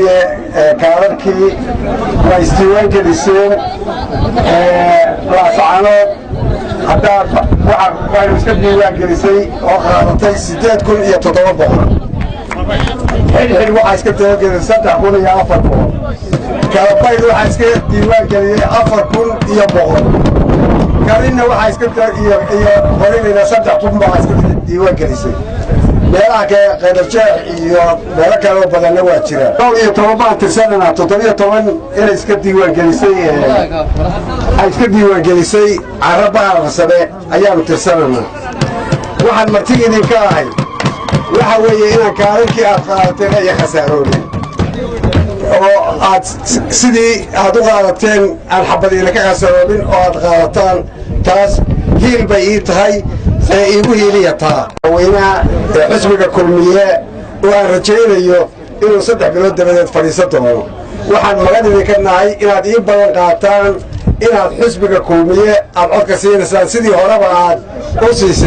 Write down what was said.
weeye kaalarkii waa isdiiwaan geliseen laascaanood haddaad waxaynu iska diiwaan gelisay oo qaadatay 8,700 xilxil waxaa iska diiwaangelisay 3,400 kalabayd waxaa iska diiwaan geliyey 4,100 kalina waxaa iska iyo qorinayna 3,000 baa iska diiwaan gelisay meelaha qaydarjeex iyo meelo kale oo badanna waa jiraan 12 baan tirsanana 17 inay iska diiwaan gelisay carabaa rasade ayaanu tirsanana waxaan marti idinka ahay waxa weeye inaan kaalinkii aad qaadateen ay khasaaroobeen oo aad sidii aad u qaadateen aan xabadiina ka khasaaroobin oo aad qaadataan taas hiil bay ii tahay iigu hiiliyataa weynaha xisbiga kulmiye oo aan rajaynayo inuu 3 bilood dabadeed fadhiisan doono waxaan magan idinka nahay inaad ii badan qaataan inaad xisbiga kulmiye aad codka siinaysaan sidii horeba aad u siisay